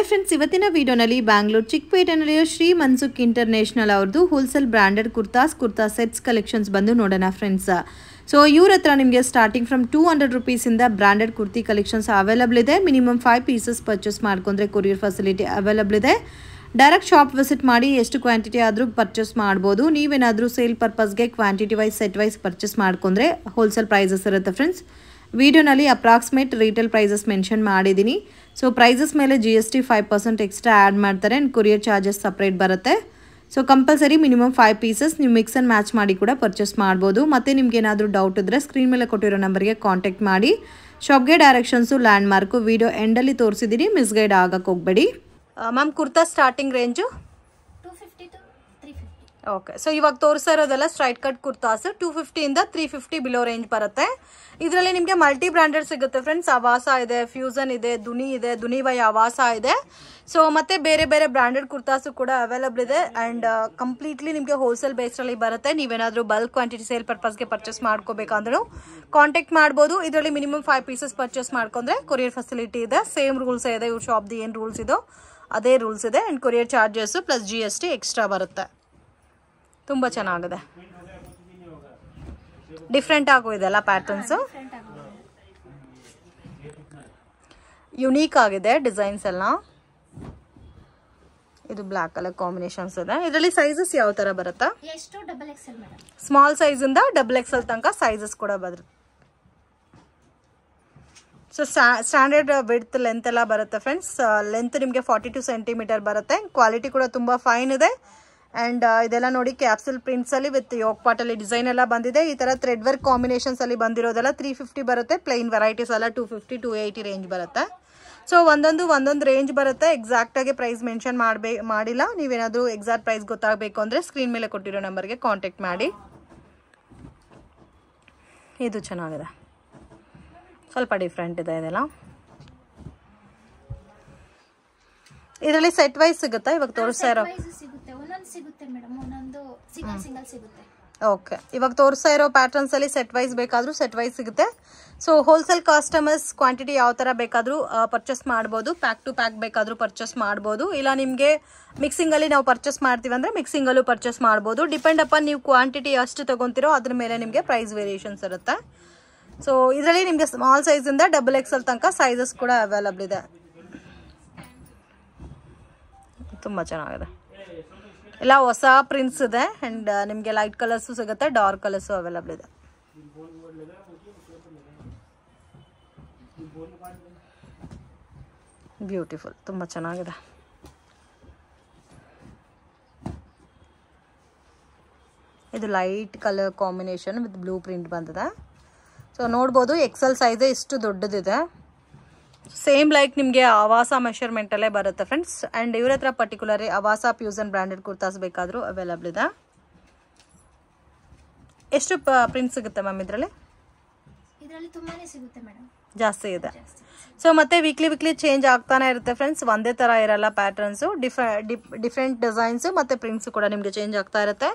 Friends, ಇವತ್ತಿನ ವಿಡಿಯೋನಲ್ಲಿ ಬ್ಯಾಂಗ್ಳೂರ್ ಚಿಕ್ಕಪೇಟೆನಲ್ಲಿರೋ ಶ್ರೀ ಮನ್ಸುಖ್ ಇಂಟರ್ನ್ಯಾಷನಲ್ ಅವ್ರದ್ದು wholesale branded kurta sets collections ಬಂದು ನೋಡೋಣ ಫ್ರೆಂಡ್ಸ್. ಸೊ ಇವ್ರ ಹತ್ರ ನಿಮಗೆ ಸ್ಟಾರ್ಟಿಂಗ್ ಫ್ರಮ್ 200 ರೂಪೀಸಿಂದ ಬ್ರಾಂಡೆಡ್ ಕುರ್ತಿ ಕಲೆಕ್ಷನ್ಸ್ ಅವೈಲಬಲ್ ಇದೆ. ಮಿನಿಮಮ್ 5 ಪೀಸಸ್ ಪರ್ಚೇಸ್ ಮಾಡ್ಕೊಂಡ್ರೆ ಕೊರಿಯರ್ ಫೆಸಿಲಿಟಿ ಅವೈಲಬಲ್ ಇದೆ. ಡೈರೆಕ್ಟ್ ಶಾಪ್ ವಿಸಿಟ್ ಮಾಡಿ ಎಷ್ಟು ಕ್ವಾಂಟಿಟಿ ಆದರೂ ಪರ್ಚೇಸ್ ಮಾಡ್ಬೋದು. ನೀವೇನಾದರೂ ಸೇಲ್ ಪರ್ಪಸ್ಗೆ quantity wise set wise purchase ಮಾಡ್ಕೊಂಡ್ರೆ ಹೋಲ್ಸೇಲ್ ಪ್ರೈಸಸ್ ಇರುತ್ತೆ ಫ್ರೆಂಡ್ಸ್. ವಿಡಿಯೋನಲ್ಲಿ ಅಪ್ರಾಕ್ಸಿಮೇಟ್ ರೀಟೇಲ್ ಪ್ರೈಸಸ್ ಮೆನ್ಷನ್ ಮಾಡಿದ್ದೀನಿ. ಸೊ ಪ್ರೈಸಸ್ ಮೇಲೆ GST 5% ಎಕ್ಸ್ಟ್ರಾ ಆ್ಯಡ್ ಮಾಡ್ತಾರೆ ಆ್ಯಂಡ್ ಕೊರಿಯರ್ ಚಾರ್ಜಸ್ ಸಪ್ರೇಟ್ ಬರುತ್ತೆ. ಸೊ ಕಂಪಲ್ಸರಿ ಮಿನಿಮಮ್ 5 ಪೀಸಸ್ ನೀವು ಮಿಕ್ಸ್ ಆ್ಯಂಡ್ ಮ್ಯಾಚ್ ಮಾಡಿ ಕೂಡ ಪರ್ಚೇಸ್ ಮಾಡ್ಬೋದು. ಮತ್ತು ನಿಮ್ಗೆ ಏನಾದರೂ ಡೌಟ್ ಇದ್ದರೆ ಸ್ಕ್ರೀನ್ ಮೇಲೆ ಕೊಟ್ಟಿರೋ ನಂಬರ್ಗೆ ಕಾಂಟ್ಯಾಕ್ಟ್ ಮಾಡಿ. ಶಾಪ್ಗೆ ಡೈರೆಕ್ಷನ್ಸು ಲ್ಯಾಂಡ್ ಮಾರ್ಕು ವಿಡಿಯೋ ಎಂಡಲ್ಲಿ ತೋರಿಸಿದ್ದೀನಿ, ಮಿಸ್ಗೈಡ್ ಆಗಕ್ಕೆ ಹೋಗಬೇಡಿ. Ma'am, kurta starting range 250 to 350. Okay. So ಇವಾಗ ತೋರಿಸ್ತಾ ಇರೋದೆಲ್ಲ ಸ್ಟ್ರೈಟ್ ಕಟ್ ಕುರ್ತಾಸ್ 250 ಇಂದ 350 ಬಿಲೋ ರೇಂಜ್ ಬರುತ್ತೆ. ಇದರಲ್ಲಿ ನಿಮಗೆ ಮಲ್ಟಿ ಬ್ರಾಂಡೆಡ್ ಸಿಗುತ್ತೆ ಫ್ರೆಂಡ್ಸ್. ಅವಾಸ ಇದೆ, ಫ್ಯೂಸನ್ ಇದೆ, ದುನಿ ಇದೆ, ದುನಿವೈ ಅವಾಸ ಇದೆ. ಸೊ ಮತ್ತೆ ಬೇರೆ ಬೇರೆ ಬ್ರಾಂಡೆಡ್ ಕುರ್ತಾಸು ಕೂಡ ಅವೈಲಬಲ್ ಇದೆ ಆ್ಯಂಡ್ ಕಂಪ್ಲೀಟ್ಲಿ ನಿಮಗೆ ಹೋಲ್ಸೇಲ್ ಬೇಸ್ರಲ್ಲಿ ಬರುತ್ತೆ. ನೀವೇನಾದರೂ ಬಲ್ಕ್ ಕ್ವಾಂಟಿಟಿ ಸೇಲ್ ಪರ್ಪಸ್ಗೆ ಪರ್ಚೇಸ್ ಮಾಡ್ಕೋಬೇಕಂದ್ರೂ ಕಾಂಟ್ಯಾಕ್ಟ್ ಮಾಡ್ಬೋದು. ಇದರಲ್ಲಿ ಮಿನಿಮಮ್ 5 ಪೀಸಸ್ ಪರ್ಚೇಸ್ ಮಾಡ್ಕೊಂಡ್ರೆ ಕೊರಿಯರ್ ಫೆಸಿಲಿಟಿ ಇದೆ. ಸೇಮ್ ರೂಲ್ಸ್ ಇದೆ, ಇವ್ರ ಶಾಪ್ದು ಏನು ರೂಲ್ಸ್ ಇದೋ ಅದೇ ರೂಲ್ಸ್ ಇದೆ and courier charges plus GST extra ಬರುತ್ತೆ. ತುಂಬ ಚೆನ್ನಾಗಿದೆ, ಡಿಫ್ರೆಂಟ್ ಆಗು ಇದೆಲ್ಲ ಪ್ಯಾಟರ್ನ್ಸು, ಯುನೀಕ್ ಆಗಿದೆ ಡಿಸೈನ್ಸ್ ಎಲ್ಲ. ಇದು ಬ್ಲ್ಯಾಕ್ ಕಲರ್ ಕಾಂಬಿನೇಷನ್ಸ್ ಇದೆ. ಇದರಲ್ಲಿ ಸೈಜಸ್ ಯಾವ ತರ ಬರುತ್ತಾ? ಸ್ಮಾಲ್ ಸೈಜ್ ಇಂದ XXL ತನಕ ಸೈಜಸ್ ಕೂಡ ಬರುತ್ತೆ. ಸೊ ಸ್ಟ್ಯಾಂಡರ್ಡ್ ವಿಡ್ತ್ ಲೆಂತ್ ಎಲ್ಲ ಬರುತ್ತೆ ಫ್ರೆಂಡ್ಸ್. ಲೆಂತ್ ನಿಮಗೆ 42 ಸೆಂಟಿಮೀಟರ್ ಬರುತ್ತೆ. ಕ್ವಾಲಿಟಿ ಕೂಡ ತುಂಬ ಫೈನ್ ಇದೆ ಆ್ಯಂಡ್ ಇದೆಲ್ಲ ನೋಡಿ ಕ್ಯಾಪ್ಸುಲ್ ಪ್ರಿಂಟ್ಸಲ್ಲಿ ವಿತ್ ಯೋಕ್ ಪಾಟಲ್ಲಿ ಡಿಸೈನ್ ಎಲ್ಲ ಬಂದಿದೆ. ಈ ಥರ ಥ್ರೆಡ್ ವರ್ಕ್ ಕಾಂಬಿನೇಷನ್ಸಲ್ಲಿ ಬಂದಿರೋದೆಲ್ಲ 350 ಬರುತ್ತೆ. ಪ್ಲೈನ್ ವೆರೈಟೀಸ್ ಎಲ್ಲ 250 to 280 ರೇಂಜ್ ಬರುತ್ತೆ. ಸೊ ಒಂದೊಂದು ರೇಂಜ್ ಬರುತ್ತೆ. ಎಕ್ಸಾಕ್ಟಾಗಿ ಪ್ರೈಸ್ ಮೆನ್ಷನ್ ಮಾಡಿಲ್ಲ. ನೀವೇನಾದರೂ ಎಕ್ಸಾಕ್ಟ್ ಪ್ರೈಸ್ ಗೊತ್ತಾಗಬೇಕು ಅಂದರೆ ಸ್ಕ್ರೀನ್ ಮೇಲೆ ಕೊಟ್ಟಿರೋ ನಂಬರ್ಗೆ ಕಾಂಟ್ಯಾಕ್ಟ್ ಮಾಡಿ. ಇದು ಚೆನ್ನಾಗಿದೆ, ಸ್ವಲ್ಪ ಡಿಫ್ರೆಂಟ್ ಇದೆ ಇದೆಲ್ಲ. ಇದರಲ್ಲಿ ಸೆಟ್ ವೈಸ್ ಸಿಗುತ್ತಾ? ಇವಾಗ ತೋರಿಸ್ತಾ ಇರೋ ಓಕೆ, ಇವಾಗ ತೋರಿಸ್ತಾ ಇರೋ ಪ್ಯಾಟರ್ನ್ಸ್ ಅಲ್ಲಿ ಸೆಟ್ ವೈಸ್ ಬೇಕಾದ್ರೂ ಸೆಟ್ ವೈಸ್ ಸಿಗುತ್ತೆ. ಸೊ ಹೋಲ್ಸೇಲ್ ಕಸ್ಟಮರ್ಸ್ ಕ್ವಾಂಟಿಟಿ ಯಾವ ತರ ಬೇಕಾದ್ರೂ ಪರ್ಚೇಸ್ ಮಾಡ್ಬೋದು. ಪ್ಯಾಕ್ ಟು ಪ್ಯಾಕ್ ಬೇಕಾದ್ರೂ ಪರ್ಚೇಸ್ ಮಾಡ್ಬೋದು. ಇಲ್ಲ ನಿಮಗೆ ಮಿಕ್ಸಿಂಗ್ ಅಲ್ಲಿ ನಾವು ಪರ್ಚೇಸ್ ಮಾಡ್ತೀವಿ ಅಂದ್ರೆ ಮಿಕ್ಸಿಂಗ್ ಅಲ್ಲೂ ಪರ್ಚೇಸ್ ಮಾಡ್ಬೋದು. ಡಿಪೆಂಡ್ ಅಪಾನ್ ನೀವು ಕ್ವಾಂಟಿಟಿ ಎಷ್ಟು ತಗೊಂತೀರೋ ಅದ್ರ ಮೇಲೆ ನಿಮಗೆ ಪ್ರೈಸ್ ವೇರಿಯೇಷನ್ಸ್ ಇರುತ್ತೆ. ಸೊ ಇದರಲ್ಲಿ ನಿಮಗೆ ಸ್ಮಾಲ್ ಸೈಜ್ ಇಂದ XXL ತನಕ ಸೈಜಸ್ ಕೂಡ ಅವೈಲಬಲ್ ಇದೆ. ತುಂಬಾ ಚೆನ್ನಾಗಿದೆ. ಎಲ್ಲ ಹೊಸ ಪ್ರಿಂಟ್ಸ್ ಇದೆ ಅಂಡ್ ನಿಮಗೆ ಲೈಟ್ ಕಲರ್ಸು ಸಿಗುತ್ತೆ, ಡಾರ್ಕ್ ಕಲರ್ಸು ಅವೈಲಬಲ್ ಇದೆ. ಬ್ಯೂಟಿಫುಲ್, ತುಂಬ ಚೆನ್ನಾಗಿದೆ. ಇದು light colour combination with blue print ಬಂದಿದೆ. ಸೊ ನೋಡ್ಬೋದು XL ಸೈಜೇ ಇಷ್ಟು ದೊಡ್ಡದಿದೆ. ಸೇಮ್ ಲೈಕ್ ನಿಮಗೆ ಅವಾಸ ಮೆಷರ್ಮೆಂಟಲ್ಲೇ ಬರುತ್ತೆ ಫ್ರೆಂಡ್ಸ್. ಆ್ಯಂಡ್ ಇವ್ರ ಹತ್ರ particularly Avaasa fusion branded kurtas ಬೇಕಾದರೂ ಅವೈಲಬಲ್ ಇದೆ. ಎಷ್ಟು ಪ್ರಿಂಟ್ ಸಿಗುತ್ತೆ ಮ್ಯಾಮ್ ಇದರಲ್ಲಿ? ತುಂಬಾನೇ ಸಿಗುತ್ತೆ ಮೇಡಮ್, ಜಾಸ್ತಿ ಇದೆ. ಸೊ ಮತ್ತೆ ವೀಕ್ಲಿ ಚೇಂಜ್ ಆಗ್ತಾನೆ ಇರುತ್ತೆ ಫ್ರೆಂಡ್ಸ್. ಒಂದೇ ಥರ ಇರಲ್ಲ ಪ್ಯಾಟರ್ನ್ಸು, ಡಿಫ್ರೆಂಟ್ ಡಿಸೈನ್ಸು ಮತ್ತು ಪ್ರಿಂಟ್ಸು ಕೂಡ ನಿಮಗೆ ಚೇಂಜ್ ಆಗ್ತಾ ಇರುತ್ತೆ.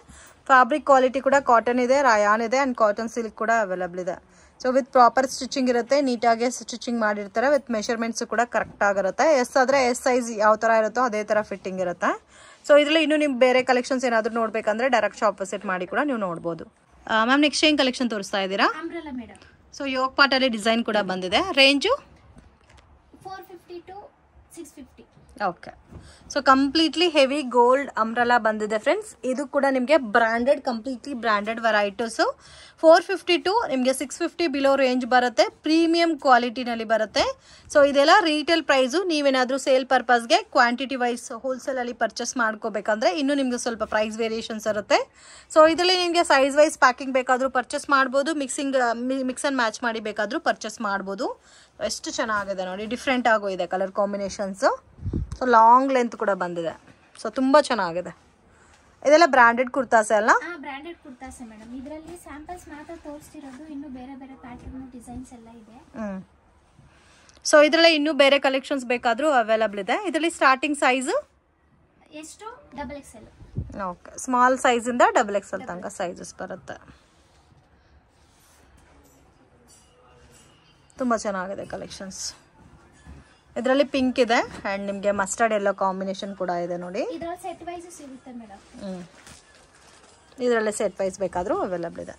ಫ್ಯಾಬ್ರಿಕ್ ಕ್ವಾಲಿಟಿ ಕೂಡ ಕಾಟನ್ ಇದೆ, ರಾಯಾನ್ ಇದೆ ಆ್ಯಂಡ್ ಕಾಟನ್ ಸಿಲ್ಕ್ ಕೂಡ ಅವೈಲಬಲ್ ಇದೆ. ಸೊ ವಿತ್ ಪ್ರಾಪರ್ ಸ್ಟಿಚಿಂಗ್ ಇರುತ್ತೆ, ನೀಟಾಗಿ ಸ್ಟಿಚಿಂಗ್ ಮಾಡಿರ್ತಾರೆ. ವಿತ್ ಮೆಷರ್ಮೆಂಟ್ಸು ಕೂಡ ಕರೆಕ್ಟ್ ಆಗಿರುತ್ತೆ. ಎಸ್ ಆದರೆ ಎಸ್ ಸೈಜ್ ಯಾವ ಥರ ಇರುತ್ತೋ ಅದೇ ಥರ ಫಿಟ್ಟಿಂಗ್ ಇರುತ್ತೆ. ಸೊ ಇದರಲ್ಲಿ ಇನ್ನೂ ನೀವು ಬೇರೆ ಕಲೆಕ್ಷನ್ಸ್ ಏನಾದರೂ ನೋಡಬೇಕಂದ್ರೆ ಡೈರೆಕ್ಟ್ ಶಾಪ್ ವಿಸಿಟ್ ಮಾಡಿ ಕೂಡ ನೀವು ನೋಡ್ಬೋದು. ಮ್ಯಾಮ್, ನೆಕ್ಸ್ಟ್ ಏನು ಕಲೆಕ್ಷನ್ ತೋರಿಸ್ತಾ ಇದ್ದೀರಾ? ಸೊ ಯೋಗ್ ಪಾಟಲ್ಲಿ ಡಿಸೈನ್ ಕೂಡ ಬಂದಿದೆ. Range 450 to 650. Okay. So completely heavy gold umbrella ಬಂದಿದೆ ಫ್ರೆಂಡ್ಸ್. ಇದು ಕೂಡ ನಿಮಗೆ branded, completely branded varieties. 450 to ನಿಮಗೆ 650 ಬಿಲೋ ರೇಂಜ್ ಬರುತ್ತೆ. ಪ್ರೀಮಿಯಂ ಕ್ವಾಲಿಟಿನಲ್ಲಿ ಬರುತ್ತೆ. ಸೊ ಇದೆಲ್ಲ ರೀಟೇಲ್ ಪ್ರೈಸು. ನೀವೇನಾದರೂ ಸೇಲ್ ಪರ್ಪಸ್ಗೆ ಕ್ವಾಂಟಿಟಿ ವೈಸ್ ಹೋಲ್ಸೇಲಲ್ಲಿ ಪರ್ಚೇಸ್ ಮಾಡ್ಕೋಬೇಕಂದ್ರೆ ಇನ್ನೂ ನಿಮಗೆ ಸ್ವಲ್ಪ ಪ್ರೈಸ್ ವೇರಿಯೇಷನ್ಸ್ ಇರುತ್ತೆ. ಸೊ ಇದರಲ್ಲಿ ನಿಮಗೆ ಸೈಜ್ ವೈಸ್ ಪ್ಯಾಕಿಂಗ್ ಬೇಕಾದರೂ ಪರ್ಚೇಸ್ ಮಾಡ್ಬೋದು. ಮಿಕ್ಸ್ ಆ್ಯಂಡ್ ಮ್ಯಾಚ್ ಮಾಡಿ ಬೇಕಾದರೂ ಪರ್ಚೇಸ್ ಮಾಡ್ಬೋದು. ಎಷ್ಟು ಚೆನ್ನಾಗಿದೆ ನೋಡಿ, ಡಿಫ್ರೆಂಟ್ ಆಗೋ ಇದೆ colour combinations. So long length ಕೂಡ ಬಂದಿದೆ. ಸೊ ತುಂಬ ಚೆನ್ನಾಗಿದೆ. ಇದೆಲ್ಲ ಬ್ರಾಂಡೆಡ್ ಕುರ್ತಾಸ್ ಅಲ್ಲ? Branded kurtas madam. ಇದರಲ್ಲಿ ಸ್ಯಾಂಪಲ್ಸ್ ಮಾತ್ರ ತೋರಿಸ್ತಿರೋದು, ಇನ್ನು ಬೇರೆ ಬೇರೆ ಪ್ಯಾಟರ್ನ್ ಡಿಸೈನ್ಸ್ ಎಲ್ಲ ಇದೆ. ಸೊ ಇದರಲ್ಲಿ ಇನ್ನೂ ಬೇರೆ ಕಲೆಕ್ಷನ್ಸ್ ಬೇಕಾದರೂ ಅವೈಲಬಲ್ ಇದೆ. ಇದರಲ್ಲಿ ಸ್ಟಾರ್ಟಿಂಗ್ ಸೈಜು ಎಷ್ಟು? XXL. ಓಕೆ, ಸ್ಮಾಲ್ ಸೈಜಿಂದ XXL ತನಕ ಸೈಜಸ್ ಬರುತ್ತೆ. ತುಂಬ ಚೆನ್ನಾಗಿದೆ ಕಲೆಕ್ಷನ್ಸ್. ಇದರಲ್ಲಿ ಪಿಂಕ್ ಇದೆ ಆ್ಯಂಡ್ ನಿಮಗೆ ಮಸ್ಟರ್ಡ್ ಎಲ್ಲೋ ಕಾಂಬಿನೇಷನ್ ಕೂಡ ಇದೆ ನೋಡಿ. ಇದರಲ್ಲಿ ಸೆಟ್ ವೈಸ್ ಸಿಗುತ್ತೆ ಮೇಡಮ್. ಇದರಲ್ಲೇ ಸೆಟ್ ವೈಸ್ ಬೇಕಾದರೂ ಅವೈಲಬಲ್ ಇದೆ.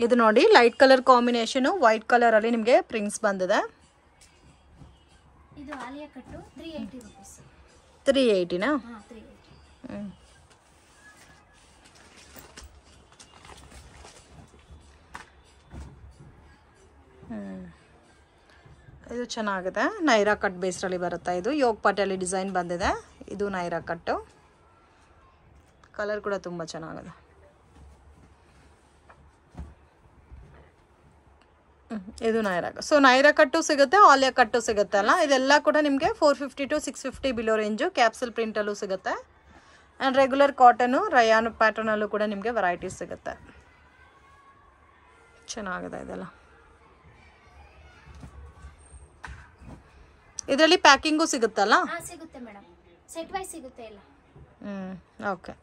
ಇದು ನೋಡಿ ಲೈಟ್ ಕಲರ್ ಕಾಂಬಿನೇಷನು, ವೈಟ್ ಕಲರಲ್ಲಿ ನಿಮಗೆ ಪ್ರಿಂಟ್ಸ್ ಬಂದಿದೆ. ಇದು ಆಲಿಯಾ ಕಟ್ಟು 380 ರೂಪೀಸ್. 380ನಾ? ಹಾಂ 380. ಇದು ಚೆನ್ನಾಗಿದೆ. ನೈರಾ ಕಟ್ ಬೇಸ್ರಲ್ಲಿ ಬರುತ್ತೆ. ಇದು ಯೋಗ್ ಪಟೇಲಿ ಡಿಸೈನ್ ಬಂದಿದೆ. ಇದು ನೈರಾ ಕಟ್ಟು. ಕಲರ್ ಕೂಡ ತುಂಬ ಚೆನ್ನಾಗಿದೆ. ಇದು ನೈರಾ. ಸೊ ನೈರಾ ಕಟ್ಟು ಸಿಗುತ್ತೆ, ಆಲಿಯಾ ಕಟ್ಟು ಸಿಗುತ್ತೆ ಅಲ್ಲ. ಇದೆಲ್ಲ ಕೂಡ ನಿಮಗೆ 450 to 650 ಬಿಲೋ ರೇಂಜು. ಕ್ಯಾಪ್ಸಲ್ ಪ್ರಿಂಟಲ್ಲೂ ಸಿಗುತ್ತೆ ಆ್ಯಂಡ್ ರೆಗ್ಯುಲರ್ ಕಾಟನು ರಯಾನ್ ಪ್ಯಾಟರ್ನಲ್ಲೂ ಕೂಡ ನಿಮಗೆ ವೆರೈಟೀಸ್ ಸಿಗುತ್ತೆ. ಚೆನ್ನಾಗಿದೆ ಇದೆಲ್ಲ. ಇದರಲ್ಲಿ ಪ್ಯಾಕಿಂಗು ಸಿಗುತ್ತಲ್ಲ? ಹಾಂ ಸಿಗುತ್ತೆ ಮೇಡಮ್, ಸೆಟ್ ವೈಸ್ ಸಿಗುತ್ತೆ ಎಲ್ಲ. ಓಕೆ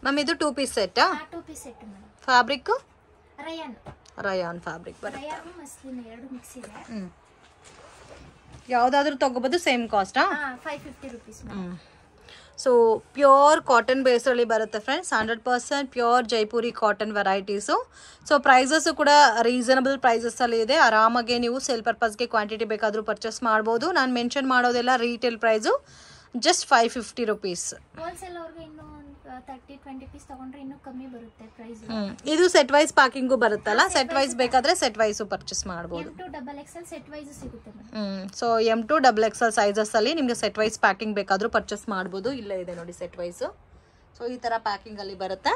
ಮ್ಯಾಮ್, ಇದು 2 ಪೀಸ್ ಸೆಟ್ಟಾ? 2 piece set madam. Fabric rayon fabric ಬರುತ್ತೆ. ರಯಾನ್ ಮಸ್ಲಿನ್ ಎರಡು ಮಿಕ್ಸ್ ಇದೆ. ಯಾವುದಾದ್ರೂ ತಗೋಬೋದು, ಸೇಮ್ ಕಾಸ್ಟಾ? 550 ರೂಪೀಸ್. ಸೊ ಪ್ಯೂರ್ ಕಾಟನ್ ಬೇಸಲ್ಲಿ ಬರುತ್ತೆ friends. 100% pure Jaipuri cotton varieties. So prices ಕೂಡ ರೀಸನಬಲ್ ಪ್ರೈಸಸ್ಸಲ್ಲಿ ಇದೆ. ಆರಾಮಾಗಿ ನೀವು ಸೇಲ್ ಪರ್ಪಸ್ಗೆ ಕ್ವಾಂಟಿಟಿ ಬೇಕಾದರೂ ಪರ್ಚೇಸ್ ಮಾಡ್ಬೋದು. ನಾನು ಮೆನ್ಷನ್ ಮಾಡೋದೆಲ್ಲ retail price just 550 rupees. Wholesale ಅವ್ರಿಗೆ ಇನ್ನೂ 30-20 ಪೀಸ್ ತಗೊಂಡ್ರೆ ಇನ್ನೂ ಕಮ್ಮಿ ಬರುತ್ತೆ ಪ್ರೈಸ್. ಇದು ಸೆಟ್ ವೈಸ್ ಪ್ಯಾಕಿಂಗು ಬರುತ್ತಲ್ಲ, ಸೆಟ್ ವೈಸ್ ಬೇಕಾದರೆ ಸೆಟ್ ವೈಸು ಪರ್ಚೇಸ್ ಮಾಡ್ಬೋದು. M2XXL ಸೆಟ್ ವೈಸ್ ಸಿಗುತ್ತೆ ಮೇಡಮ್. ಸೊ M2XXL ಸೈಜಸ್ಸಲ್ಲಿ ನಿಮಗೆ ಸೆಟ್ ವೈಸ್ ಪ್ಯಾಕಿಂಗ್ ಬೇಕಾದರೂ ಪರ್ಚೇಸ್ ಮಾಡ್ಬೋದು. ಇಲ್ಲೇ ಇದೆ ನೋಡಿ ಸೆಟ್ ವೈಸು. ಸೊ ಈ ಥರ ಪ್ಯಾಕಿಂಗಲ್ಲಿ ಬರುತ್ತೆ.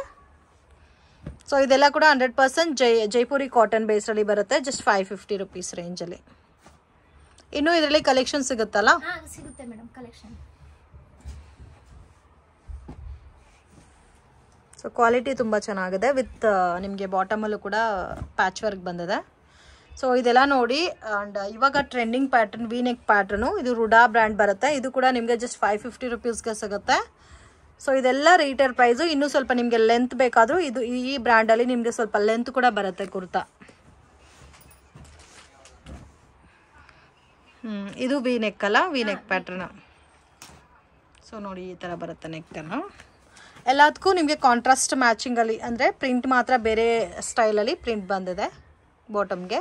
ಸೊ ಇದೆಲ್ಲ ಕೂಡ 100% ಜೈಪುರಿ ಕಾಟನ್ ಬೇಸಲ್ಲಿ ಬರುತ್ತೆ. ಜಸ್ಟ್ 550 ರೂಪೀಸ್ ರೇಂಜಲ್ಲಿ. ಇನ್ನು ಇದರಲ್ಲಿ ಕಲೆಕ್ಷನ್ ಸಿಗುತ್ತಲ್ಲ? ಸಿಗುತ್ತೆ ಮೇಡಮ್ ಕಲೆಕ್ಷನ್. ಸೊ ಕ್ವಾಲಿಟಿ ತುಂಬ ಚೆನ್ನಾಗಿದೆ. ವಿತ್ ನಿಮಗೆ ಬಾಟಮಲ್ಲೂ ಕೂಡ ಪ್ಯಾಚ್ ವರ್ಕ್ ಬಂದಿದೆ. ಸೊ ಇದೆಲ್ಲ ನೋಡಿ. ಆ್ಯಂಡ್ ಇವಾಗ trending pattern V neck pattern. ಇದು ರುಡಾ ಬ್ರ್ಯಾಂಡ್ ಬರುತ್ತೆ. ಇದು ಕೂಡ ನಿಮಗೆ ಜಸ್ಟ್ 550 ರೂಪೀಸ್ಗೆ ಸಿಗುತ್ತೆ. ಸೊ ಇದೆಲ್ಲ ರೀಟೇಲ್ ಪ್ರೈಸು. ಇನ್ನೂ ಸ್ವಲ್ಪ ನಿಮಗೆ ಲೆಂತ್ ಬೇಕಾದರೂ ಇದು ಈ ಬ್ರ್ಯಾಂಡಲ್ಲಿ ನಿಮಗೆ ಸ್ವಲ್ಪ ಲೆಂತ್ ಕೂಡ ಬರುತ್ತೆ ಕುರ್ತಾ. ಇದು ವಿ ನೆಕ್ ಅಲ್ಲ, ವಿ ನೆಕ್ ಪ್ಯಾಟರ್ನು. ಸೊ ನೋಡಿ ಈ ಥರ ಬರುತ್ತೆ ನೆಕ್ಕನ್ನು. ಎಲ್ಲದಕ್ಕೂ ನಿಮಗೆ ಕಾಂಟ್ರಾಸ್ಟ್ ಮ್ಯಾಚಿಂಗಲ್ಲಿ, ಅಂದರೆ ಪ್ರಿಂಟ್ ಮಾತ್ರ ಬೇರೆ ಸ್ಟೈಲಲ್ಲಿ ಪ್ರಿಂಟ್ ಬಂದಿದೆ ಬಾಟಮ್ಗೆ.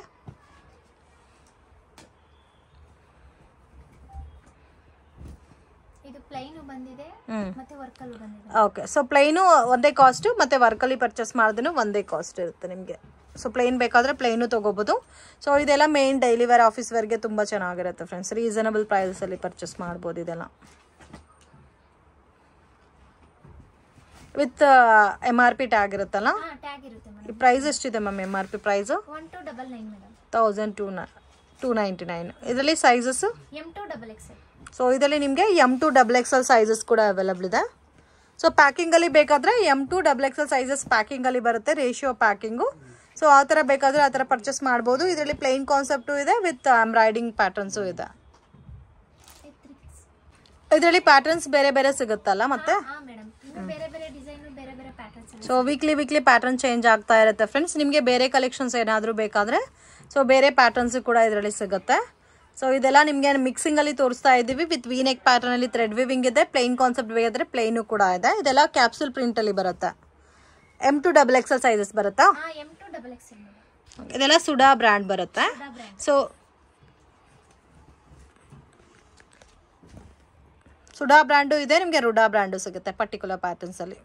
ಇದು ಪ್ಲೈನು ಬಂದಿದೆ ಮತ್ತೆ ವರ್ಕಲ್ಲೂ ಬಂದಿದೆ. ಓಕೆ, ಸೊ ಪ್ಲೈನು ಒಂದೇ ಕಾಸ್ಟು, ಮತ್ತು ವರ್ಕಲ್ಲಿ ಪರ್ಚೇಸ್ ಮಾಡಿದ್ರೂ ಒಂದೇ ಕಾಸ್ಟ್ ಇರುತ್ತೆ ನಿಮಗೆ. ಸೊ ಪ್ಲೈನ್ ಬೇಕಾದರೆ ಪ್ಲೈನು ತೊಗೋಬೋದು. ಸೊ ಇದೆಲ್ಲ ಮೇನ್ ಡೈಲಿ ವೇರ್, ಆಫೀಸ್ ವೇರ್ಗೆ ತುಂಬ ಚೆನ್ನಾಗಿರುತ್ತೆ ಫ್ರೆಂಡ್ಸ್. ರೀಸನಬಲ್ ಪ್ರೈಸಲ್ಲಿ ಪರ್ಚೇಸ್ ಮಾಡ್ಬೋದು ಇದೆಲ್ಲ. ವಿತ್ MRP ಟ್ಯಾಗ್ ಇರುತ್ತಲ್ಲ? ಟ್ಯಾಗ್ ಇರುತ್ತೆ ಮೇಡಮ್. ಈ ಪ್ರೈಸ್ ಎಷ್ಟಿದೆ ಮ್ಯಾಮ್ MRP ಪ್ರೈಸು? 1299 ಮೇಡಮ್. 1299. ಇದರಲ್ಲಿ ಸೈಜಸ್ಸು M2XXL. ಸೊ ಇದರಲ್ಲಿ ನಿಮಗೆ M2XXL ಸೈಜಸ್ ಕೂಡ ಅವೈಲಬಲ್ ಇದೆ. ಸೊ ಪ್ಯಾಕಿಂಗಲ್ಲಿ ಬೇಕಾದರೆ M2XXL ಸೈಜಸ್ ಪ್ಯಾಕಿಂಗಲ್ಲಿ ಬರುತ್ತೆ, ರೇಷಿಯೋ ಪ್ಯಾಕಿಂಗು. ಸೊ ಆ ಥರ ಬೇಕಾದರೆ ಆ ಥರ ಪರ್ಚೇಸ್ ಮಾಡ್ಬೋದು. ಇದರಲ್ಲಿ ಪ್ಲೈನ್ ಕಾನ್ಸೆಪ್ಟು ಇದೆ, ವಿತ್ ಎಂಬ್ರಾಯ್ಡಿಂಗ್ ಪ್ಯಾಟರ್ನ್ಸು ಇದೆ. ಇದರಲ್ಲಿ ಪ್ಯಾಟರ್ನ್ಸ್ ಬೇರೆ ಬೇರೆ ಸಿಗುತ್ತಲ್ಲ ಮತ್ತೆ? ಸೊ ವೀಕ್ಲಿ ಪ್ಯಾಟರ್ನ್ ಚೇಂಜ್ ಆಗ್ತಾ ಇರುತ್ತೆ ಫ್ರೆಂಡ್ಸ್. ನಿಮಗೆ ಬೇರೆ ಕಲೆಕ್ಷನ್ಸ್ ಏನಾದರೂ ಬೇಕಾದರೆ ಸೊ ಬೇರೆ ಪ್ಯಾಟರ್ನ್ಸ್ ಕೂಡ ಇದರಲ್ಲಿ ಸಿಗುತ್ತೆ. ಸೊ ಇದೆಲ್ಲ ನಿಮಗೆ ಮಿಕ್ಸಿಂಗಲ್ಲಿ ತೋರಿಸ್ತಾ ಇದ್ದೀವಿ. ವಿತ್ ವಿ ನೆಕ್ ಪ್ಯಾಟರ್ನಲ್ಲಿ ಥ್ರೆಡ್ ವಿವಿಂಗ್ ಇದೆ. ಪ್ಲೈನ್ ಕಾನ್ಸೆಪ್ಟ್ ಬೇಕಾದರೆ ಪ್ಲೈನು ಕೂಡ ಇದೆ. ಇದೆಲ್ಲ ಕ್ಯಾಪ್ಸೂಲ್ ಪ್ರಿಂಟಲ್ಲಿ ಬರುತ್ತೆ. M2XXL ಸೈಜಸ್ ಬರುತ್ತಾ? ಇದೆಲ್ಲ ಸುಡಾ ಬ್ರ್ಯಾಂಡ್ ಬರುತ್ತೆ. ಸೊ ಸುಡಾ ಬ್ರ್ಯಾಂಡು ಇದೆ, ನಿಮಗೆ ರುಡಾ ಬ್ರ್ಯಾಂಡು ಸಿಗುತ್ತೆ ಪರ್ಟಿಕ್ಯುಲರ್ ಪ್ಯಾಟರ್ನ್ಸಲ್ಲಿ.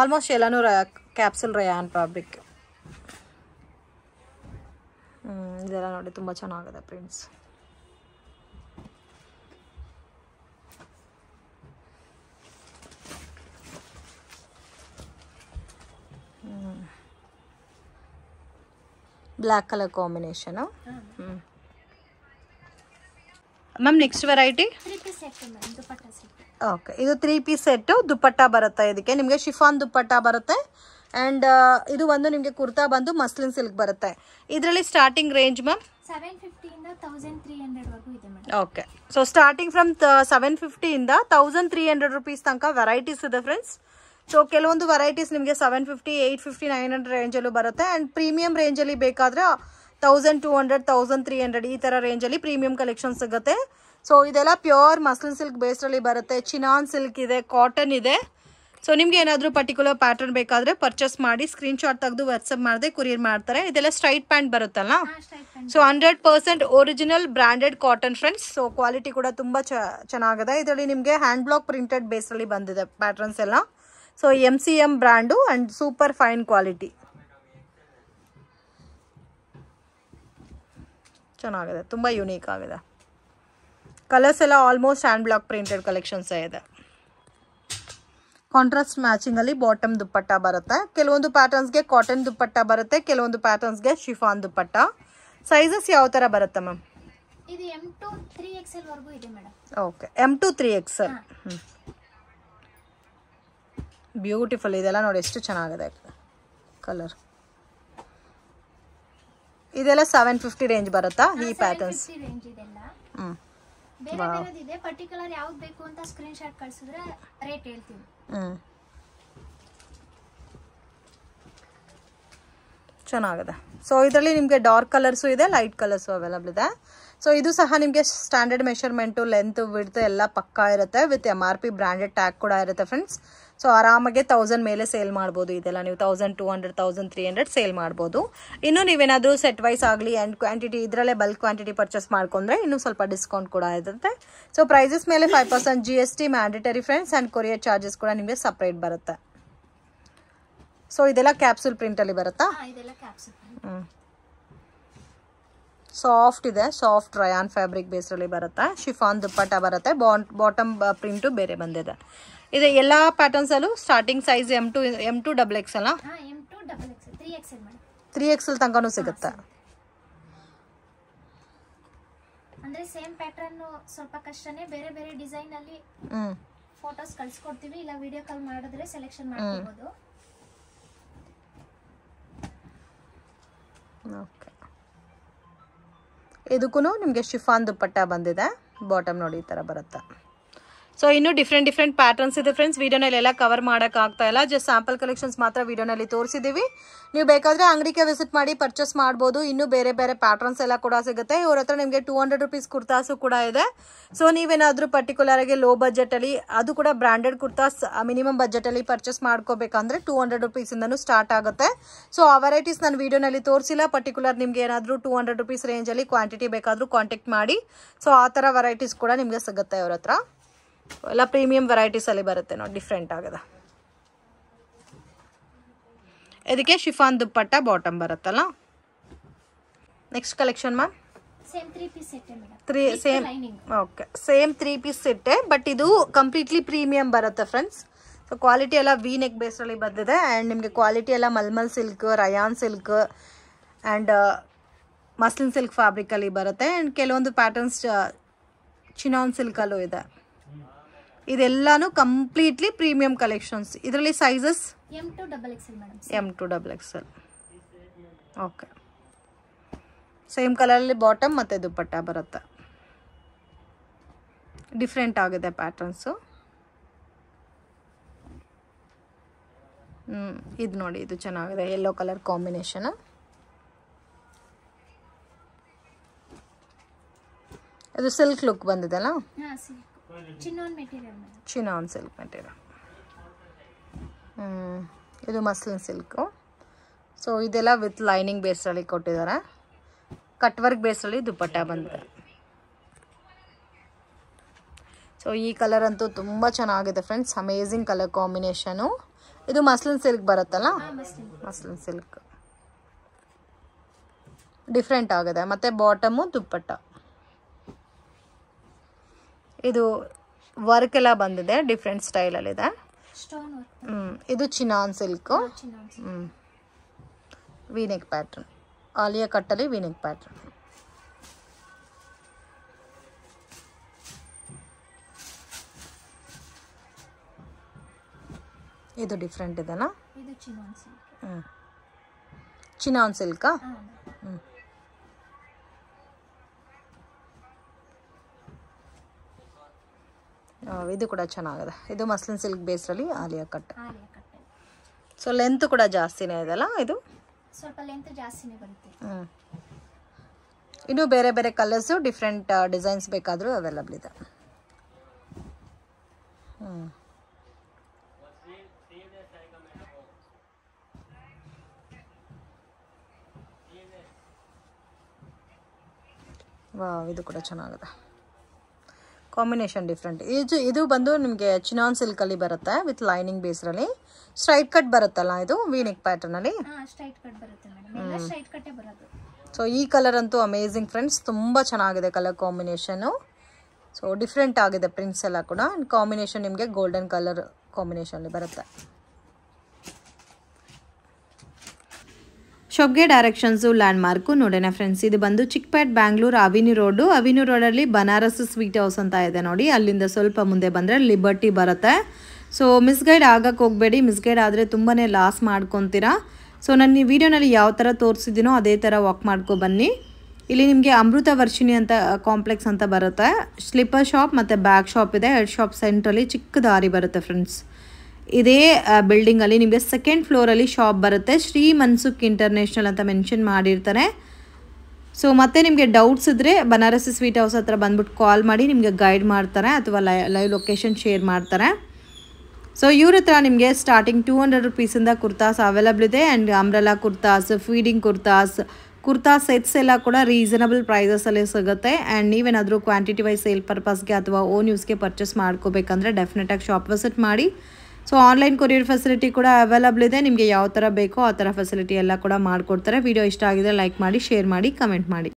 ಆಲ್ಮೋಸ್ಟ್ ಎಲ್ಲನೂ ಕ್ಯಾಪ್ಸೂಲ್ ರಯಾನ್ ಫ್ಯಾಬ್ರಿಕ್. ಇದೆಲ್ಲ ನೋಡಿ ತುಂಬ ಚೆನ್ನಾಗಿದೆ prints. Black colour combination. Ma'am next variety okay, ಇದು 3 ಪೀಸ್ ಸೆಟ್ಟು. ದುಪ್ಪಟ್ಟ ಬರುತ್ತೆ. ಇದಕ್ಕೆ ನಿಮಗೆ ಶಿಫಾನ್ ದುಪ್ಪಟ್ಟ ಬರುತ್ತೆ. ಆ್ಯಂಡ್ ಇದು ಒಂದು ನಿಮಗೆ ಕುರ್ತಾ ಬಂದು ಮಸ್ಲಿನ್ ಸಿಲ್ಕ್ ಬರುತ್ತೆ. ಇದರಲ್ಲಿ ಸ್ಟಾರ್ಟಿಂಗ್ ರೇಂಜ್ ಮ್ಯಾಮ್ 750 ಇಂದ 1300 ವರೆಗೂ ಇದೆ madam. Okay, so starting from 750 ಇಂದ 1300 ರೂಪೀಸ್ ತನಕ ವೆರೈಟೀಸ್ ಇದೆ ಫ್ರೆಂಡ್ಸ್. ಸೊ ಕೆಲವೊಂದು ವೆರೈಟೀಸ್ ನಿಮಗೆ 750, 850, 900 ರೇಂಜಲ್ಲೂ ಬರುತ್ತೆ. ಆ್ಯಂಡ್ ಪ್ರೀಮಿಯಂ ರೇಂಜಲ್ಲಿ ಬೇಕಾದರೆ 1200 1300 ಈ ಥರ ರೇಂಜಲ್ಲಿ ಪ್ರೀಮಿಯಂ ಕಲೆಕ್ಷನ್ ಸಿಗುತ್ತೆ. ಸೊ ಇದೆಲ್ಲ ಪ್ಯೂರ್ ಮಸ್ಲಿನ್ ಸಿಲ್ಕ್ ಬೇಸ್ರಲ್ಲಿ ಬರುತ್ತೆ. ಚಿನಾನ್ ಸಿಲ್ಕ್ ಇದೆ, ಕಾಟನ್ ಇದೆ. ಸೊ ನಿಮ್ಗೆ ಏನಾದರೂ ಪರ್ಟಿಕ್ಯುಲರ್ ಪ್ಯಾಟರ್ನ್ ಬೇಕಾದರೆ ಪರ್ಚೇಸ್ ಮಾಡಿ ಸ್ಕ್ರೀನ್ಶಾಟ್ ತೆಗೆದು ವಾಟ್ಸಪ್ ಮಾಡಿದೆ ಕೊರಿಯರ್ ಮಾಡ್ತಾರೆ. ಇದೆಲ್ಲ ಸ್ಟ್ರೈಟ್ ಪ್ಯಾಂಟ್ ಬರುತ್ತಲ್ಲ. So 100% original branded cotton friends. So quality ಕೂಡ ತುಂಬ ಚೆನ್ನಾಗಿದೆ. ಇದರಲ್ಲಿ ನಿಮಗೆ ಹ್ಯಾಂಡ್ ಬ್ಲಾಕ್ ಪ್ರಿಂಟೆಡ್ ಬೇಸ್ರಲ್ಲಿ ಬಂದಿದೆ ಪ್ಯಾಟರ್ನ್ಸ್ ಎಲ್ಲ. So MCM brand and super fine quality ಚೆನ್ನಾಗಿದೆ, ತುಂಬ ಯುನೀಕ್ ಆಗಿದೆ. ಕಲರ್ಸ್ ಎಲ್ಲ almost hand block printed collections ಇದೆ. ಕಾಂಟ್ರಾಸ್ಟ್ ಮ್ಯಾಚಿಂಗಲ್ಲಿ ಬಾಟಮ್ ದುಪ್ಪಟ್ಟ ಬರುತ್ತೆ. ಕೆಲವೊಂದು ಪ್ಯಾಟರ್ನ್ಸ್ಗೆ ಕಾಟನ್ ದುಪ್ಪಟ್ಟ ಬರುತ್ತೆ, ಕೆಲವೊಂದು ಪ್ಯಾಟರ್ನ್ಸ್ಗೆ ಶಿಫಾನ್ ದುಪ್ಪಟ್ಟ. ಸೈಜಸ್ ಯಾವ ಥರ ಬರುತ್ತೆ ಮ್ಯಾಮ್? ಇದು M2 3XL ವರೆಗೂ ಇದೆ madam. Okay, M2 3XL. Beautiful ಇದೆಲ್ಲ ನೋಡಿ, ಎಷ್ಟು ಚೆನ್ನಾಗಿದೆ ಕಲರ್. ಇದೆಲ್ಲ 750 ರೇಂಜ್ ಬರುತ್ತಾ ಈ ಪ್ಯಾಟರ್ನ್ಸ್? ಬೇರೆ ಬೇರೆದು ಇದೆ. ಪರ್ಟಿಕ್ಯುಲರ್ ಯಾವ್ದು ಬೇಕು ಅಂತ ಸ್ಕ್ರೀನ್ ಶಾಟ್ ಕಳಿಸಿದ್ರೆ ರೇಟ್ ಹೇಳ್ತೀವಿ. ಚೆನ್ನಾಗಿದೆ. ಸೊ ಇದರಲ್ಲಿ ನಿಮಗೆ ಡಾರ್ಕ್ ಕಲರ್ಸು ಇದೆ, ಲೈಟ್ ಕಲರ್ಸು ಅವೈಲಬಲ್ ಇದೆ. ಸೊ ಇದು ಸಹ ನಿಮಗೆ ಸ್ಟ್ಯಾಂಡರ್ಡ್ ಮೆಷರ್ಮೆಂಟು, ಲೆಂತ್, ವಿಡ್ತ್ ಎಲ್ಲ ಪಕ್ಕಾ ಇರುತ್ತೆ. ವಿತ್ MRP ಬ್ರ್ಯಾಂಡೆಡ್ ಟ್ಯಾಗ್ ಕೂಡ ಇರುತ್ತೆ ಫ್ರೆಂಡ್ಸ್. ಸೊ ಆರಾಮಾಗೆ 1000 ಮೇಲೆ ಸೇಲ್ ಮಾಡ್ಬೋದು. ಇದೆಲ್ಲ ನೀವು 1200 1300 ಸೇಲ್ ಮಾಡ್ಬೋದು. ಇನ್ನು ನೀವೇನಾದರೂ ಸೆಟ್ ವೈಸ್ ಆಗಲಿ ಆ್ಯಂಡ್ ಕ್ವಾಂಟಿಟಿ ಇದರಲ್ಲೇ ಬಲ್ಕ್ ಕ್ವಾಂಟಿಟಿ ಪರ್ಚೇಸ್ ಮಾಡ್ಕೊಂಡ್ರೆ ಇನ್ನೂ ಸ್ವಲ್ಪ ಡಿಸ್ಕೌಂಟ್ ಕೂಡ ಇರುತ್ತೆ. ಸೊ ಪ್ರೈಸಸ್ ಮೇಲೆ 5% GST mandatory friends and courier charges ಕೂಡ ನಿಮಗೆ ಸಪ್ರೇಟ್ ಬರುತ್ತೆ. ಸೊ ಇದೆಲ್ಲ ಕ್ಯಾಪ್ಸೂಲ್ ಪ್ರಿಂಟಲ್ಲಿ ಬರುತ್ತಾ? ಸಾಫ್ಟ್ ಇದೆ, ಸಾಫ್ಟ್ ರಯಾನ್ ಫ್ಯಾಬ್ರಿಕ್ ಬೇಸ್ರಲ್ಲಿ ಬರುತ್ತೆ. ಶಿಫಾನ್ ದುಪ್ಪಟ್ಟ ಬರುತ್ತೆ. ಬಾಟಮ್ ಪ್ರಿಂಟು ಬೇರೆ ಬಂದಿದೆ. ಇದು ಎಲ್ಲ ಪ್ಯಾಟರ್ನ್ಸ್ ಅಲ್ಲೂ ಸ್ಟಾರ್ಟಿಂಗ್ ಸೈಜ್ M2 XXL ಅಲ್ಲ? 3XL ತನಕನೂ ಸಿಗುತ್ತೆ. ಅಂದ್ರೆ ಸೇಮ್ ಪ್ಯಾಟರ್ನ್ ಸ್ವಲ್ಪ ಕಷ್ಟನೇ, ಬೇರೆ ಬೇರೆ ಡಿಸೈನ್ ಅಲ್ಲಿ ಫೋಟೋಸ್ ಕಳಿಸ್ಕೊಡ್ತೀವಿ, ಇಲ್ಲ ವಿಡಿಯೋ ಕಾಲ್ ಮಾಡಿದ್ರೆ ಸೆಲೆಕ್ಷನ್ ಮಾಡ್ಕೋಬಹುದು. ಓಕೆ, ಇದಕ್ಕೂ ನಿಮಗೆ ಶಿಫಾನ್ ದುಪ್ಪಟ್ಟ ಬಂದಿದೆ. ಬಾಟಮ್ ನೋಡಿ ಈ ಥರ ಬರುತ್ತೆ. ಸೊ ಇನ್ನೂ ಡಿಫ್ರೆಂಟ್ ಪ್ಯಾಟರ್ನ್ಸ್ ಇದೆ ಫ್ರೆಂಡ್ಸ್. ವಿಡಿಯೋನಲ್ಲಿ ಎಲ್ಲ ಕವರ್ ಮಾಡೋಕ್ಕಾಗ್ತಾ ಇಲ್ಲ, ಜಸ್ಟ್ ಸ್ಯಾಂಪಲ್ ಕಲೆಕ್ಷನ್ಸ್ ಮಾತ್ರ ವಿಡಿಯೋನಲ್ಲಿ ತೋರಿಸಿದ್ದೀವಿ. ನೀವು ಬೇಕಾದರೆ ಅಂಗಡಿಗೆ ವಿಸಿಟ್ ಮಾಡಿ ಪರ್ಚೇಸ್ ಮಾಡ್ಬೋದು. ಇನ್ನೂ ಬೇರೆ ಬೇರೆ ಪ್ಯಾಟರ್ನ್ಸ್ ಎಲ್ಲ ಕೂಡ ಸಿಗುತ್ತೆ. ಇವ್ರ ಹತ್ರ ನಿಮಗೆ 200 ರೂಪೀಸ್ ಕುರ್ತಾಸು ಕೂಡ ಇದೆ. ಸೊ ನೀವೇನಾದರೂ ಪರ್ಟಿಕ್ಯುಲರ್ ಆಗಿ ಲೋ ಬಜೆಟಲ್ಲಿ, ಅದು ಕೂಡ ಬ್ರ್ಯಾಂಡೆಡ್ ಕುರ್ತಾಸ್ ಮಿನಿಮಮ್ ಬಜೆಟಲ್ಲಿ ಪರ್ಚೇಸ್ ಮಾಡ್ಕೋಬೇಕಂದ್ರೆ 200 ರೂಪೀಸಿಂದನೂ ಸ್ಟಾರ್ಟ್ ಆಗುತ್ತೆ. ಸೊ ಆ ವೆರೈಟೀಸ್ ನಾನು ವಿಡಿಯೋನಲ್ಲಿ ತೋರಿಸಿಲ್ಲ. ಪರ್ಟಿಕ್ಯುಲರ್ ನಿಮಗೆ ಏನಾದರೂ 200 ರೂಪೀಸ್ ರೇಂಜಲ್ಲಿ ಕ್ವಾಂಟಿಟಿ ಬೇಕಾದರೂ ಕಾಂಟ್ಯಾಕ್ಟ್ ಮಾಡಿ. ಸೊ ಆ ಥರ ವೆರೈಟೀಸ್ ಕೂಡ ನಿಮಗೆ ಸಿಗುತ್ತೆ ಇವ್ರ ಹತ್ರ. ಎಲ್ಲ ಪ್ರೀಮಿಯಂ ವೆರೈಟೀಸಲ್ಲಿ ಬರುತ್ತೆ ನೋಡಿ, ಡಿಫ್ರೆಂಟ್ ಆಗಿದೆ. ಇದಕ್ಕೆ ಶಿಫಾನ್ ದುಪ್ಪಟ್ಟ ಬಾಟಮ್ ಬರುತ್ತಲ್ಲ. Next collection ma'am? Same 3 piece set madam. Okay, same 3 piece set, but ಇದು ಕಂಪ್ಲೀಟ್ಲಿ ಪ್ರೀಮಿಯಂ ಬರುತ್ತೆ ಫ್ರೆಂಡ್ಸ್. ಸೊ ಕ್ವಾಲಿಟಿ ಎಲ್ಲ ವಿ ನೆಕ್ ಬೇಸ್ರಲ್ಲಿ ಬಂದಿದೆ. ಆ್ಯಂಡ್ ನಿಮಗೆ ಕ್ವಾಲಿಟಿ ಎಲ್ಲ mulmul silk, rayon silk and muslin silk ಫ್ಯಾಬ್ರಿಕಲ್ಲಿ ಬರುತ್ತೆ. ಆ್ಯಂಡ್ ಕೆಲವೊಂದು ಪ್ಯಾಟರ್ನ್ಸ್ ಚಿನಾನ್ ಸಿಲ್ಕಲ್ಲೂ ಇದೆ. ಇದೆಲ್ಲಾನು ಕಂಪ್ಲೀಟ್ಲಿ ಪ್ರೀಮಿಯಂ ಕಲೆಕ್ಷನ್ಸ್. ಇದರಲ್ಲಿ sizes M2 XXL madam. M2 XXL. Okay, same ಕಲರಲ್ಲಿ ಬಾಟಮ್ ಮತ್ತು ದುಪ್ಪಟ್ಟ ಬರುತ್ತೆ. ಡಿಫ್ರೆಂಟ್ ಆಗಿದೆ ಪ್ಯಾಟರ್ನ್ಸು. ಇದು ನೋಡಿ, ಇದು ಚೆನ್ನಾಗಿದೆ, ಯೆಲ್ಲೋ ಕಲರ್ ಕಾಂಬಿನೇಷನ್. ಇದು ಸಿಲ್ಕ್ ಲುಕ್ ಬಂದಿದೆ ಅಲ್ಲ? Chinon material madam. Chinon silk material. ಇದು ಮಸ್ಲಿನ್ ಸಿಲ್ಕು. ಸೊ ಇದೆಲ್ಲ ವಿತ್ ಲೈನಿಂಗ್ ಬೇಸಲ್ಲಿ ಕೊಟ್ಟಿದ್ದಾರೆ. ಕಟ್ ವರ್ಕ್ ಬೇಸಲ್ಲಿ ದುಪ್ಪಟ್ಟ ಬಂದಿದೆ. ಸೊ ಈ ಕಲರ್ ಅಂತೂ ತುಂಬ ಚೆನ್ನಾಗಿದೆ ಫ್ರೆಂಡ್ಸ್, ಅಮೇಝಿಂಗ್ ಕಲರ್ ಕಾಂಬಿನೇಷನು. ಇದು ಮಸ್ಲಿನ್ ಸಿಲ್ಕ್ ಬರುತ್ತಲ್ಲ? ಮಸ್ಲಿನ್ ಸಿಲ್ಕ್ ಡಿಫ್ರೆಂಟ್ ಆಗಿದೆ. ಮತ್ತು ಬಾಟಮು ದುಪ್ಪಟ್ಟ. ಇದು ವರ್ಕ್ ಎಲ್ಲ ಬಂದಿದೆ, ಡಿಫ್ರೆಂಟ್ ಸ್ಟೈಲಲ್ಲಿದೆ. ಇದು chinon silk. V neck pattern, Alia ಕಟ್ಟಲ್ಲಿ ವಿನೆಕ್ ಪ್ಯಾಟರ್ನ್. ಇದು ಡಿಫ್ರೆಂಟ್ ಇದೆನಾ? ಚಿನಾನ್ ಸಿಲ್ಕಾ? ಇದು ಕೂಡ ಚೆನ್ನಾಗಿದೆ. ಇದು ಮಸ್ಲಿನ್ ಸಿಲ್ಕ್ ಬೇಸ್ರಲ್ಲಿ ಆಲಿಯಾ ಕಟ್. ಸೊ ಲೆಂತ್ ಕೂಡ ಜಾಸ್ತಿನೇ ಇದೆಲ್ಲ, ಇದು ಸ್ವಲ್ಪ ಲೆಂತ್ ಜಾಸ್ತಿನೇ ಬರುತ್ತೆ. ಇನ್ನೂ ಬೇರೆ ಬೇರೆ ಕಲರ್ಸು ಡಿಫ್ರೆಂಟ್ ಡಿಸೈನ್ಸ್ ಬೇಕಾದರೂ ಅವೈಲಬಲ್ ಇದೆ. ವಾವ್, ಇದು ಕೂಡ ಚೆನ್ನಾಗಿದೆ. Combination different. ಇದು ಬಂದು ನಿಮಗೆ ಚಿನಾನ್ ಸಿಲ್ಕಲ್ಲಿ ಬರುತ್ತೆ ವಿತ್ ಲೈನಿಂಗ್ ಬೇಸ್ರಲ್ಲಿ. ಸ್ಟ್ರೈಟ್ ಕಟ್ ಬರುತ್ತಲ್ಲ, ಇದು ವೀನಿಕ್ ಪ್ಯಾಟರ್ನಲ್ಲಿ. ಸೊ ಈ ಕಲರ್ ಅಂತೂ ಅಮೇಝಿಂಗ್ ಫ್ರೆಂಡ್ಸ್, ತುಂಬ ಚೆನ್ನಾಗಿದೆ ಕಲರ್ ಕಾಂಬಿನೇಷನು. ಸೊ ಡಿಫ್ರೆಂಟ್ ಆಗಿದೆ ಪ್ರಿಂಟ್ಸ್ ಎಲ್ಲ ಕೂಡ. ಕಾಂಬಿನೇಷನ್ ನಿಮಗೆ ಗೋಲ್ಡನ್ ಕಲರ್ ಕಾಂಬಿನೇಷನಲ್ಲಿ ಬರುತ್ತೆ. ಶಾಪ್ಗೆ ಡೈರೆಕ್ಷನ್ಸು ಲ್ಯಾಂಡ್ ಮಾರ್ಕು ನೋಡೋಣ ಫ್ರೆಂಡ್ಸ್. ಇದು ಬಂದು ಚಿಕ್ಕಪೇಟ್ ಬ್ಯಾಂಗ್ಳೂರು ಅವಿನ್ಯೂ ರೋಡಲ್ಲಿ ಬನಾರಸ್ ಸ್ವೀಟ್ ಹೌಸ್ ಅಂತ ಇದೆ ನೋಡಿ. ಅಲ್ಲಿಂದ ಸ್ವಲ್ಪ ಮುಂದೆ ಬಂದರೆ ಲಿಬರ್ಟಿ ಬರುತ್ತೆ. ಸೊ ಮಿಸ್ಗೈಡ್ ಆಗಕ್ಕೆ ಹೋಗಬೇಡಿ, ಮಿಸ್ಗೈಡ್ ಆದರೆ ತುಂಬಾ ಲಾಸ್ ಮಾಡ್ಕೊತೀರಾ. ಸೊ ನಾನು ಈ ವಿಡಿಯೋನಲ್ಲಿ ಯಾವ ಥರ ತೋರಿಸಿದ್ದೀನೋ ಅದೇ ಥರ ವಾಕ್ ಮಾಡ್ಕೊ ಬನ್ನಿ. ಇಲ್ಲಿ ನಿಮಗೆ ಅಮೃತ ವರ್ಷಿಣಿ ಅಂತ ಕಾಂಪ್ಲೆಕ್ಸ್ ಅಂತ ಬರುತ್ತೆ. ಸ್ಲಿಪ್ಪರ್ ಶಾಪ್ ಮತ್ತು ಬ್ಯಾಗ್ ಶಾಪ್ ಇದೆ. 2 ಶಾಪ್ ಸೆಂಟ್ರಲ್ಲಿ ಚಿಕ್ಕ ದಾರಿ ಬರುತ್ತೆ ಫ್ರೆಂಡ್ಸ್. ಇದೇ ಬಿಲ್ಡಿಂಗಲ್ಲಿ ನಿಮಗೆ ಸೆಕೆಂಡ್ ಫ್ಲೋರಲ್ಲಿ ಶಾಪ್ ಬರುತ್ತೆ. ಶ್ರೀ ಮನ್ಸುಖ್ ಇಂಟರ್ನ್ಯಾಷನಲ್ ಅಂತ ಮೆನ್ಷನ್ ಮಾಡಿರ್ತಾರೆ. ಸೊ ಮತ್ತೆ ನಿಮಗೆ ಡೌಟ್ಸ್ ಇದ್ದರೆ ಬನಾರಸಿ ಸ್ವೀಟ್ ಹೌಸ್ ಹತ್ರ ಬಂದ್ಬಿಟ್ಟು ಕಾಲ್ ಮಾಡಿ, ನಿಮಗೆ ಗೈಡ್ ಮಾಡ್ತಾರೆ ಅಥವಾ ಲೈವ್ ಲೊಕೇಶನ್ ಶೇರ್ ಮಾಡ್ತಾರೆ. ಸೊ ಇವ್ರ ಹತ್ರ ನಿಮಗೆ ಸ್ಟಾರ್ಟಿಂಗ್ 200 ರುಪೀಸಿಂದ ಕುರ್ತಾಸ್ ಅವೈಲಬಲ್ ಇದೆ. And umbrella kurtas, feeding kurta sets ಎಲ್ಲ ಕೂಡ ರೀಸನಬಲ್ ಪ್ರೈಸಸಲ್ಲಿ ಸಿಗುತ್ತೆ. ಆ್ಯಂಡ್ ನೀವೇನಾದರೂ ಕ್ವಾಂಟಿಟಿ ವೈಸ್ ಸೇಲ್ ಪರ್ಪಸ್ಗೆ ಅಥವಾ ಓನ್ ಯೂಸ್ಗೆ ಪರ್ಚೇಸ್ ಮಾಡ್ಕೋಬೇಕಂದ್ರೆ ಡೆಫಿನೆಟಾಗಿ ಶಾಪ್ ವಿಸಿಟ್ ಮಾಡಿ. ಸೊ ಆನ್ಲೈನ್ ಕೊರಿಯರ್ ಫೆಸಿಲಿಟಿ ಕೂಡ ಅವೈಲಬಲ್ ಇದೆ. ನಿಮಗೆ ಯಾವ ಥರ ಬೇಕೋ ಆ ಥರ ಫೆಸಿಲಿಟಿ ಎಲ್ಲ ಕೂಡ ಮಾಡಿಕೊಡ್ತಾರೆ. ವಿಡಿಯೋ ಇಷ್ಟ ಆಗಿದ್ರೆ ಲೈಕ್ ಮಾಡಿ, ಶೇರ್ ಮಾಡಿ, ಕಮೆಂಟ್ ಮಾಡಿ.